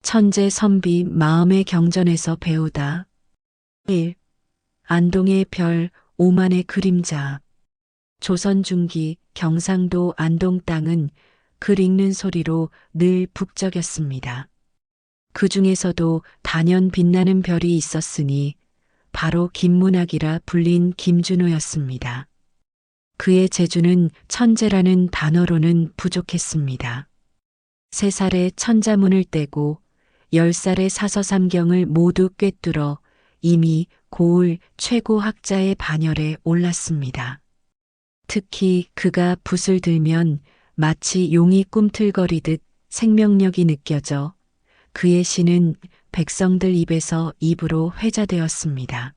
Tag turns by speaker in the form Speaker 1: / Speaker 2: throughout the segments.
Speaker 1: 천재 선비 마음의 경전에서 배우다. 1. 안동의 별, 오만의 그림자. 조선 중기 경상도 안동 땅은 글 읽는 소리로 늘 북적였습니다. 그 중에서도 단연 빛나는 별이 있었으니 바로 김문학이라 불린 김준호였습니다. 그의 재주는 천재라는 단어로는 부족했습니다. 3살에 천자문을 떼고 10살에 사서삼경을 모두 꿰뚫어 이미 고을 최고 학자의 반열에 올랐습니다. 특히 그가 붓을 들면 마치 용이 꿈틀거리듯 생명력이 느껴져 그의 시는 백성들 입에서 입으로 회자되었습니다.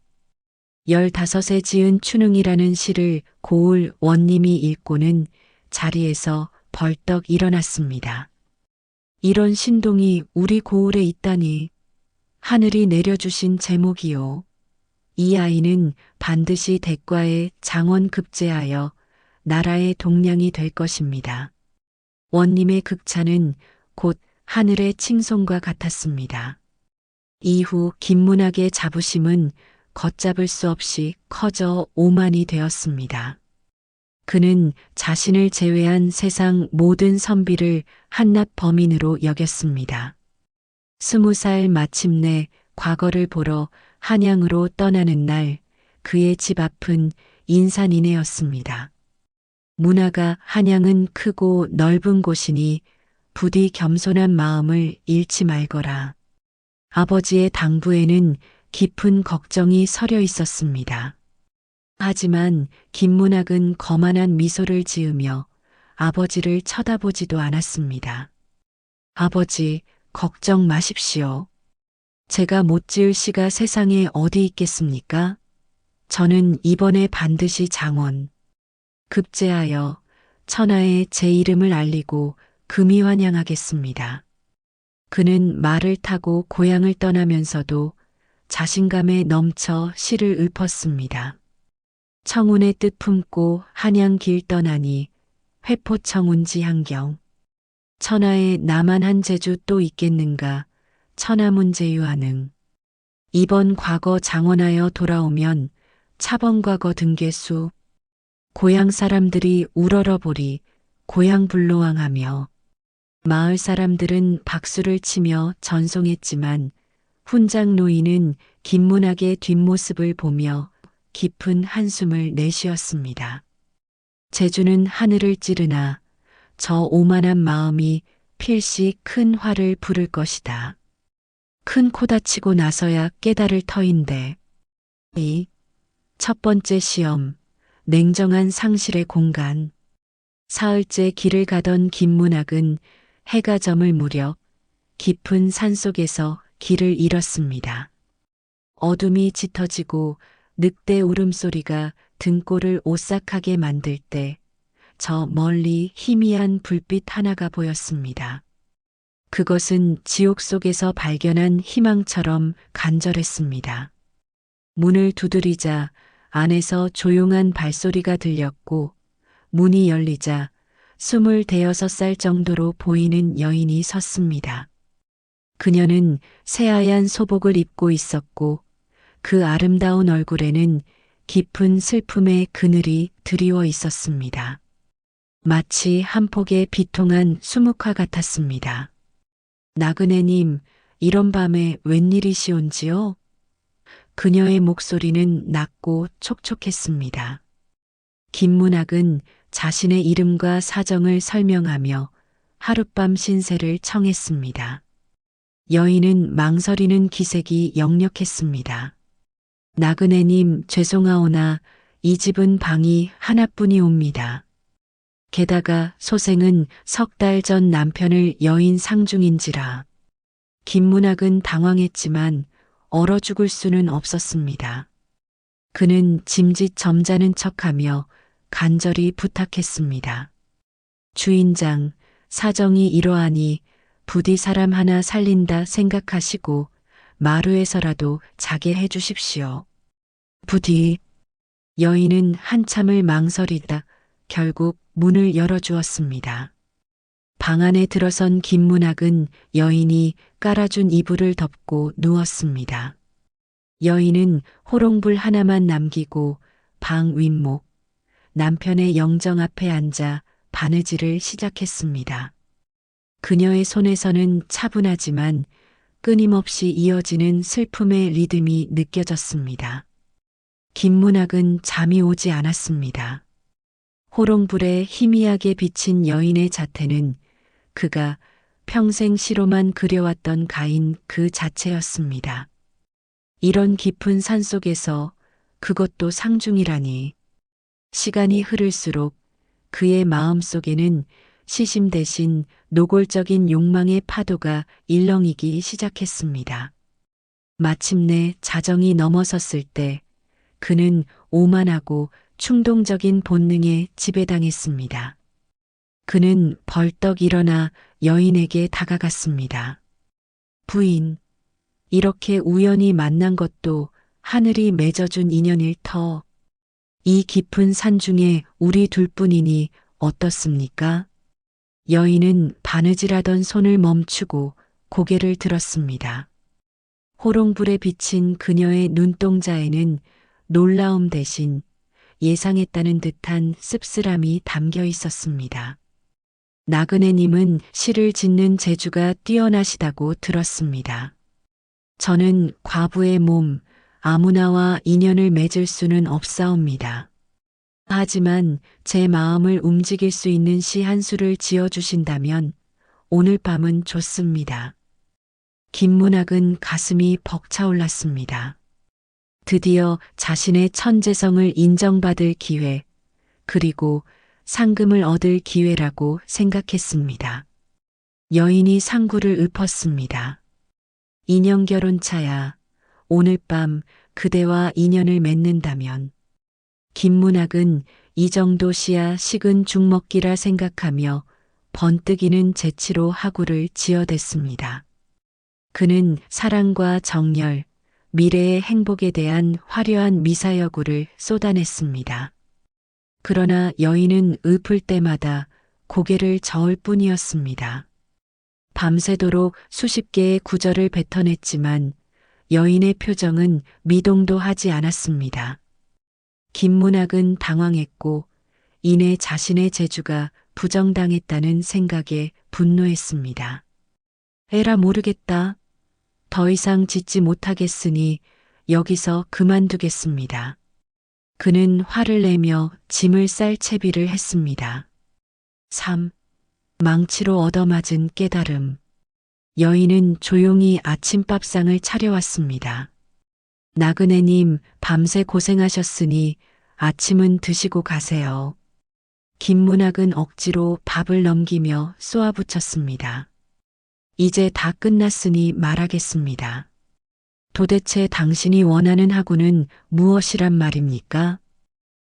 Speaker 1: 15에 지은 추능이라는 시를 고을 원님이 읽고는 자리에서 벌떡 일어났습니다. 이런 신동이 우리 고을에 있다니 하늘이 내려주신 제목이요. 이 아이는 반드시 대과에 장원급제하여 나라의 동량이 될 것입니다. 원님의 극찬은 곧 하늘의 칭송과 같았습니다. 이후 김문학의 자부심은 걷잡을 수 없이 커져 오만이 되었습니다. 그는 자신을 제외한 세상 모든 선비를 한낱 범인으로 여겼습니다. 20살 마침내 과거를 보러 한양으로 떠나는 날 그의 집 앞은 인산이내였습니다. 문화가 한양은 크고 넓은 곳이니 부디 겸손한 마음을 잃지 말거라. 아버지의 당부에는 깊은 걱정이 서려 있었습니다. 하지만 김문학은 거만한 미소를 지으며 아버지를 쳐다보지도 않았습니다. 아버지, 걱정 마십시오. 제가 못 지을 시가 세상에 어디 있겠습니까? 저는 이번에 반드시 장원 급제하여 천하에 제 이름을 알리고 금이 환영하겠습니다. 그는 말을 타고 고향을 떠나면서도 자신감에 넘쳐 시를 읊었습니다. 청운의 뜻 품고 한양 길 떠나니 회포청운지 한경. 천하에 나만 한 재주 또 있겠는가 천하문제유하능. 이번 과거 장원하여 돌아오면 차번과거 등괴수. 고향 사람들이 우러러보리 고향 불로왕하며 마을 사람들은 박수를 치며 전송했지만 훈장 노인은 김문학의 뒷모습을 보며 깊은 한숨을 내쉬었습니다. 재주는 하늘을 찌르나 저 오만한 마음이 필시 큰 화를 부를 것이다. 큰 코 다치고 나서야 깨달을 터인데. 첫 번째 시험, 냉정한 상실의 공간. 사흘째 길을 가던 김문학은 해가 저물 무렵 깊은 산속에서 길을 잃었습니다. 어둠이 짙어지고 늑대 울음소리가 등골을 오싹하게 만들 때 저 멀리 희미한 불빛 하나가 보였습니다. 그것은 지옥 속에서 발견한 희망처럼 간절했습니다. 문을 두드리자 안에서 조용한 발소리가 들렸고 문이 열리자 26살 정도로 보이는 여인이 섰습니다. 그녀는 새하얀 소복을 입고 있었고 그 아름다운 얼굴에는 깊은 슬픔의 그늘이 드리워 있었습니다. 마치 한 폭의 비통한 수묵화 같았습니다. 나그네님, 이런 밤에 웬일이시온지요? 그녀의 목소리는 낮고 촉촉했습니다. 김문학은 자신의 이름과 사정을 설명하며 하룻밤 신세를 청했습니다. 여인은 망설이는 기색이 역력했습니다. 나그네님 죄송하오나 이 집은 방이 하나뿐이옵니다. 게다가 소생은 3달 전 남편을 여인 상중인지라. 김문학은 당황했지만 얼어 죽을 수는 없었습니다. 그는 짐짓 점잖은 척하며 간절히 부탁했습니다. 주인장, 사정이 이러하니 부디 사람 하나 살린다 생각하시고 마루에서라도 자게 해주십시오. 부디. 여인은 한참을 망설이다 결국 문을 열어주었습니다. 방 안에 들어선 김문학은 여인이 깔아준 이불을 덮고 누웠습니다. 여인은 호롱불 하나만 남기고 방 윗목, 남편의 영정 앞에 앉아 바느질을 시작했습니다. 그녀의 손에서는 차분하지만 끊임없이 이어지는 슬픔의 리듬이 느껴졌습니다. 김문학은 잠이 오지 않았습니다. 호롱불에 희미하게 비친 여인의 자태는 그가 평생 시로만 그려왔던 가인 그 자체였습니다. 이런 깊은 산속에서 그것도 상중이라니. 시간이 흐를수록 그의 마음속에는 시심 대신 노골적인 욕망의 파도가 일렁이기 시작했습니다. 마침내 자정이 넘어섰을 때 그는 오만하고 충동적인 본능에 지배당했습니다. 그는 벌떡 일어나 여인에게 다가갔습니다. 부인, 이렇게 우연히 만난 것도 하늘이 맺어준 인연일 터. 이 깊은 산 중에 우리 둘뿐이니 어떻습니까? 여인은 바느질하던 손을 멈추고 고개를 들었습니다. 호롱불에 비친 그녀의 눈동자에는 놀라움 대신 예상했다는 듯한 씁쓸함이 담겨 있었습니다. 나그네님은 시를 짓는 재주가 뛰어나시다고 들었습니다. 저는 과부의 몸, 아무나와 인연을 맺을 수는 없사옵니다. 하지만 제 마음을 움직일 수 있는 시 한 수를 지어주신다면 오늘 밤은 좋습니다. 김문학은 가슴이 벅차올랐습니다. 드디어 자신의 천재성을 인정받을 기회, 그리고 상금을 얻을 기회라고 생각했습니다. 여인이 상구를 읊었습니다. 인연결혼차야, 오늘 밤 그대와 인연을 맺는다면. 김문학은 이 정도 시야 식은 죽먹기라 생각하며 번뜩이는 재치로 하구를 지어댔습니다. 그는 사랑과 정열, 미래의 행복에 대한 화려한 미사여구를 쏟아냈습니다. 그러나 여인은 읊을 때마다 고개를 저을 뿐이었습니다. 밤새도록 수십 개의 구절을 뱉어냈지만 여인의 표정은 미동도 하지 않았습니다. 김문학은 당황했고 이내 자신의 재주가 부정당했다는 생각에 분노했습니다. 에라 모르겠다. 더 이상 짓지 못하겠으니 여기서 그만두겠습니다. 그는 화를 내며 짐을 쌀 채비를 했습니다. 3. 망치로 얻어맞은 깨달음. 여인은 조용히 아침밥상을 차려왔습니다. 나그네님, 밤새 고생하셨으니 아침은 드시고 가세요. 김문학은 억지로 밥을 넘기며 쏘아붙였습니다. 이제 다 끝났으니 말하겠습니다. 도대체 당신이 원하는 학우는 무엇이란 말입니까?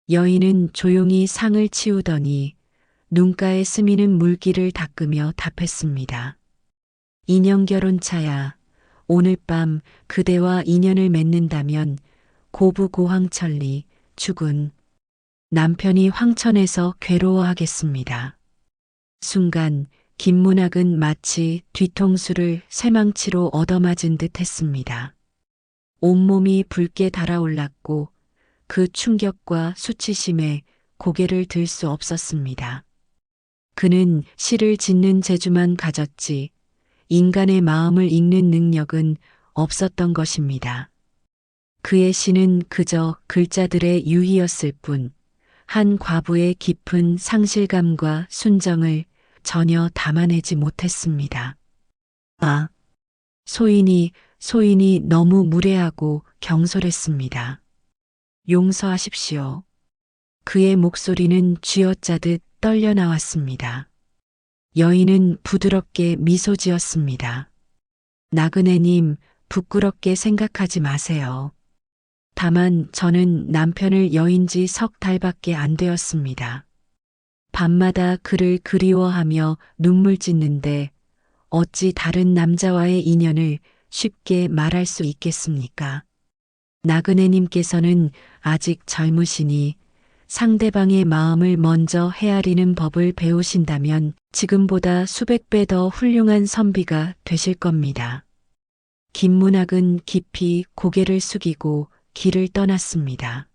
Speaker 1: 여인은 조용히 상을 치우더니 눈가에 스미는 물기를 닦으며 답했습니다. 인연결혼차야, 오늘 밤 그대와 인연을 맺는다면 고부고황천리 죽은 남편이 황천에서 괴로워하겠습니다. 순간 김문학은 마치 뒤통수를 쇠망치로 얻어맞은 듯 했습니다. 온몸이 붉게 달아올랐고 그 충격과 수치심에 고개를 들 수 없었습니다. 그는 시를 짓는 재주만 가졌지 인간의 마음을 읽는 능력은 없었던 것입니다. 그의 시는 그저 글자들의 유희였을 뿐 한 과부의 깊은 상실감과 순정을 전혀 담아내지 못했습니다. 아, 소인이 너무 무례하고 경솔했습니다. 용서하십시오. 그의 목소리는 쥐어짜듯 떨려 나왔습니다. 여인은 부드럽게 미소 지었습니다. 나그네님, 부끄럽게 생각하지 마세요. 다만 저는 남편을 여인 지 석 달밖에 안 되었습니다. 밤마다 그를 그리워하며 눈물 짓는데 어찌 다른 남자와의 인연을 쉽게 말할 수 있겠습니까? 나그네님께서는 아직 젊으시니 상대방의 마음을 먼저 헤아리는 법을 배우신다면 지금보다 수백 배 더 훌륭한 선비가 되실 겁니다. 김문학은 깊이 고개를 숙이고 길을 떠났습니다.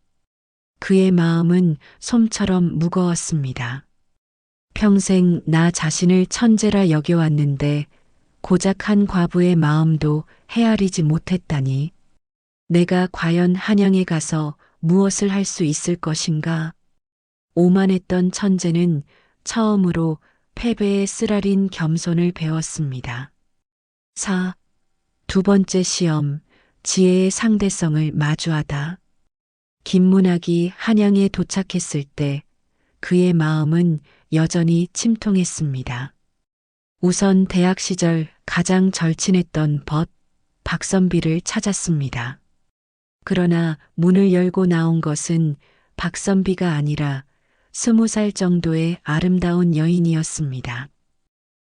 Speaker 1: 그의 마음은 솜처럼 무거웠습니다. 평생 나 자신을 천재라 여겨왔는데 고작 한 과부의 마음도 헤아리지 못했다니. 내가 과연 한양에 가서 무엇을 할 수 있을 것인가? 오만했던 천재는 처음으로 패배의 쓰라린 겸손을 배웠습니다. 4. 두 번째 시험, 지혜의 상대성을 마주하다. 김문학이 한양에 도착했을 때 그의 마음은 여전히 침통했습니다. 우선 대학 시절 가장 절친했던 박선비를 찾았습니다. 그러나 문을 열고 나온 것은 박선비가 아니라 20살 정도의 아름다운 여인이었습니다.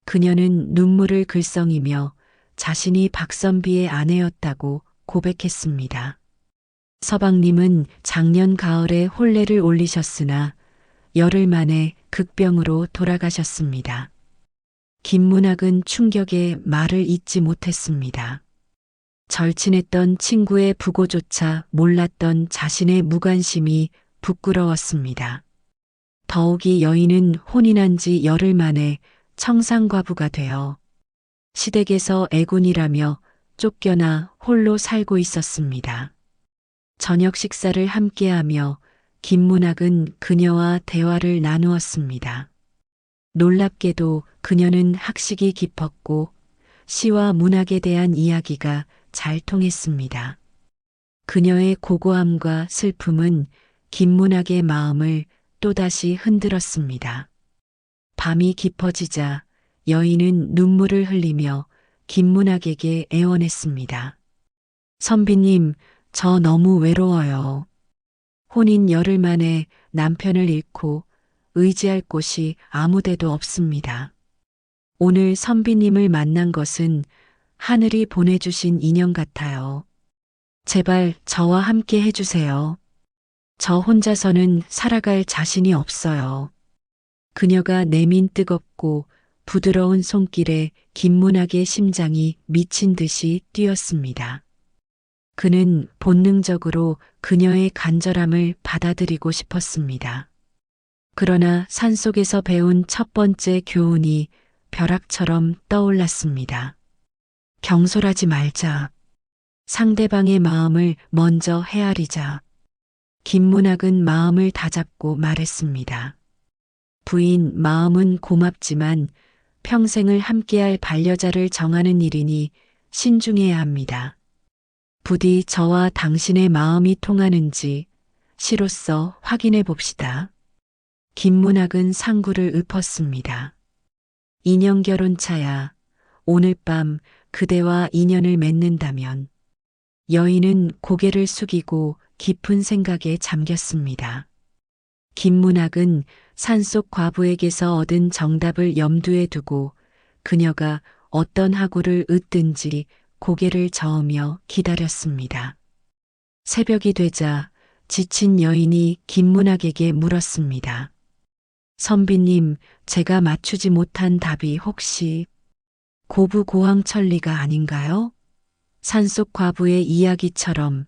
Speaker 1: 그녀는 눈물을 글썽이며 자신이 박선비의 아내였다고 고백했습니다. 서방님은 작년 가을에 혼례를 올리셨으나 열흘 만에 극병으로 돌아가셨습니다. 김문학은 충격에 말을 잇지 못했습니다. 절친했던 친구의 부고조차 몰랐던 자신의 무관심이 부끄러웠습니다. 더욱이 여인은 혼인한 지 열흘 만에 청산과부가 되어 시댁에서 애군이라며 쫓겨나 홀로 살고 있었습니다. 저녁 식사를 함께하며 김문학은 그녀와 대화를 나누었습니다. 놀랍게도 그녀는 학식이 깊었고 시와 문학에 대한 이야기가 잘 통했습니다. 그녀의 고고함과 슬픔은 김문학의 마음을 또다시 흔들었습니다. 밤이 깊어지자 여인은 눈물을 흘리며 김문학에게 애원했습니다. 선비님, 저 너무 외로워요. 혼인 열흘 만에 남편을 잃고 의지할 곳이 아무데도 없습니다. 오늘 선비님을 만난 것은 하늘이 보내주신 인연 같아요. 제발 저와 함께 해주세요. 저 혼자서는 살아갈 자신이 없어요. 그녀가 내민 뜨겁고 부드러운 손길에 김문학의 심장이 미친 듯이 뛰었습니다. 그는 본능적으로 그녀의 간절함을 받아들이고 싶었습니다. 그러나 산속에서 배운 첫 번째 교훈이 벼락처럼 떠올랐습니다. 경솔하지 말자. 상대방의 마음을 먼저 헤아리자. 김문학은 마음을 다잡고 말했습니다. 부인, 마음은 고맙지만 평생을 함께할 반려자를 정하는 일이니 신중해야 합니다. 부디 저와 당신의 마음이 통하는지 시로써 확인해 봅시다. 김문학은 상구를 읊었습니다. 인연결혼차야, 오늘 밤 그대와 인연을 맺는다면. 여인은 고개를 숙이고 깊은 생각에 잠겼습니다. 김문학은 산속 과부에게서 얻은 정답을 염두에 두고 그녀가 어떤 학우를 읊든지 고개를 저으며 기다렸습니다. 새벽이 되자 지친 여인이 김문학에게 물었습니다. 선비님, 제가 맞추지 못한 답이 혹시 고부고항천리가 아닌가요? 산속 과부의 이야기처럼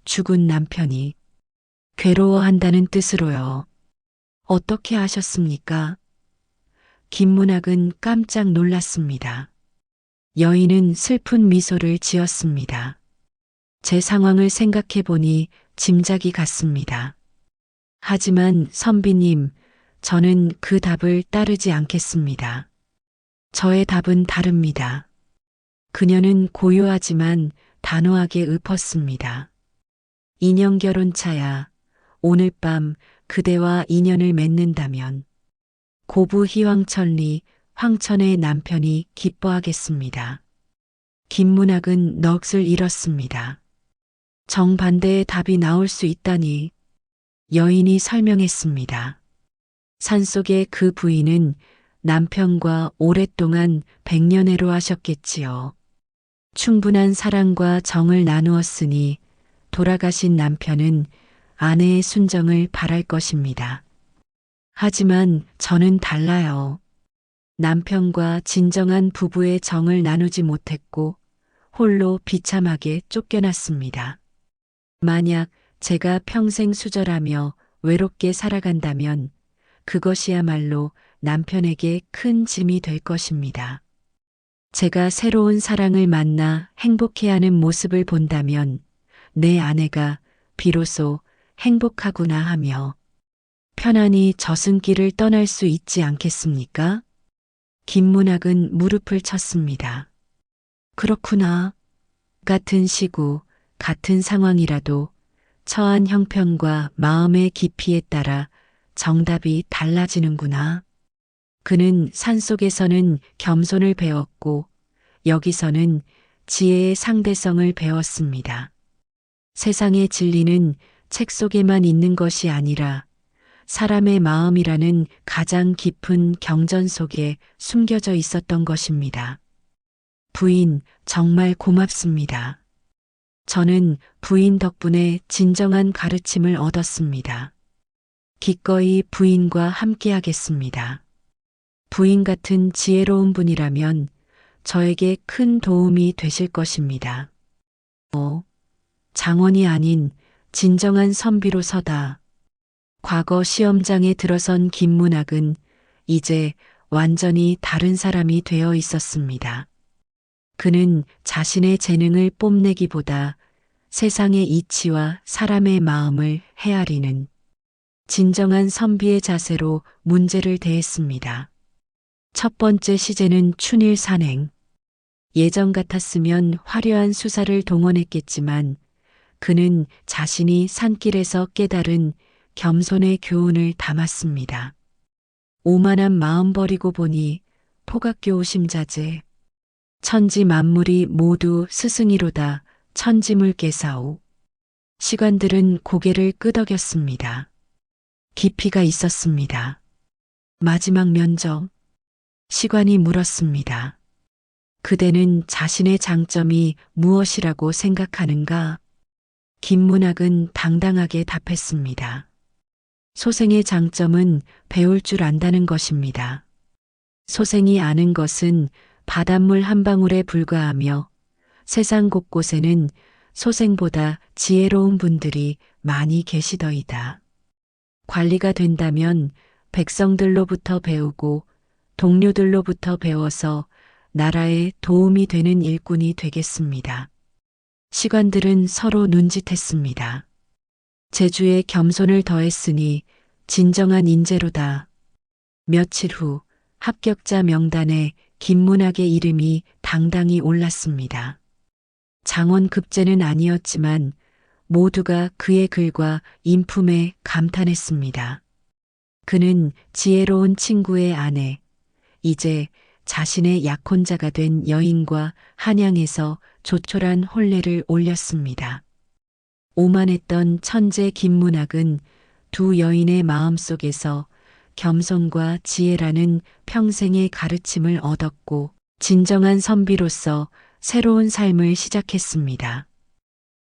Speaker 1: 죽은 남편이 괴로워한다는 뜻으로요. 어떻게 아셨습니까? 김문학은 깜짝 놀랐습니다. 여인은 슬픈 미소를 지었습니다. 제 상황을 생각해 보니 짐작이 갔습니다. 하지만 선비님, 저는 그 답을 따르지 않겠습니다. 저의 답은 다릅니다. 그녀는 고요하지만 단호하게 읊었습니다. 인연결혼차야, 오늘 밤 그대와 인연을 맺는다면 고부희왕천리 황천의 남편이 기뻐하겠습니다. 김문학은 넋을 잃었습니다. 정반대의 답이 나올 수 있다니. 여인이 설명했습니다. 산속의 그 부인은 남편과 오랫동안 백년애로 하셨겠지요. 충분한 사랑과 정을 나누었으니 돌아가신 남편은 아내의 순정을 바랄 것입니다. 하지만 저는 달라요. 남편과 진정한 부부의 정을 나누지 못했고 홀로 비참하게 쫓겨났습니다. 만약 제가 평생 수절하며 외롭게 살아간다면 그것이야말로 남편에게 큰 짐이 될 것입니다. 제가 새로운 사랑을 만나 행복해하는 모습을 본다면 내 아내가 비로소 행복하구나 하며 편안히 저승길을 떠날 수 있지 않겠습니까? 김문학은 무릎을 쳤습니다. 그렇구나. 같은 시구, 같은 상황이라도 처한 형편과 마음의 깊이에 따라 정답이 달라지는구나. 그는 산속에서는 겸손을 배웠고 여기서는 지혜의 상대성을 배웠습니다. 세상의 진리는 책 속에만 있는 것이 아니라 사람의 마음이라는 가장 깊은 경전 속에 숨겨져 있었던 것입니다. 부인, 정말 고맙습니다. 저는 부인 덕분에 진정한 가르침을 얻었습니다. 기꺼이 부인과 함께하겠습니다. 부인 같은 지혜로운 분이라면 저에게 큰 도움이 되실 것입니다. 장원이 아닌 진정한 선비로서다. 과거 시험장에 들어선 김문학은 이제 완전히 다른 사람이 되어 있었습니다. 그는 자신의 재능을 뽐내기보다 세상의 이치와 사람의 마음을 헤아리는 진정한 선비의 자세로 문제를 대했습니다. 첫 번째 시제는 춘일 산행. 예전 같았으면 화려한 수사를 동원했겠지만 그는 자신이 산길에서 깨달은 겸손의 교훈을 담았습니다. 오만한 마음 버리고 보니 포각교 오심자제. 천지 만물이 모두 스승이로다 천지물께사오. 시관들은 고개를 끄덕였습니다. 깊이가 있었습니다. 마지막 면접. 시관이 물었습니다. 그대는 자신의 장점이 무엇이라고 생각하는가? 김문학은 당당하게 답했습니다. 소생의 장점은 배울 줄 안다는 것입니다. 소생이 아는 것은 바닷물 한 방울에 불과하며 세상 곳곳에는 소생보다 지혜로운 분들이 많이 계시더이다. 관리가 된다면 백성들로부터 배우고 동료들로부터 배워서 나라에 도움이 되는 일꾼이 되겠습니다. 시관들은 서로 눈짓했습니다. 제주에 겸손을 더했으니 진정한 인재로다. 며칠 후 합격자 명단에 김문학의 이름이 당당히 올랐습니다. 장원급제는 아니었지만 모두가 그의 글과 인품에 감탄했습니다. 그는 지혜로운 친구의 아내, 이제 자신의 약혼자가 된 여인과 한양에서 조촐한 혼례를 올렸습니다. 오만했던 천재 김문학은 두 여인의 마음속에서 겸손과 지혜라는 평생의 가르침을 얻었고 진정한 선비로서 새로운 삶을 시작했습니다.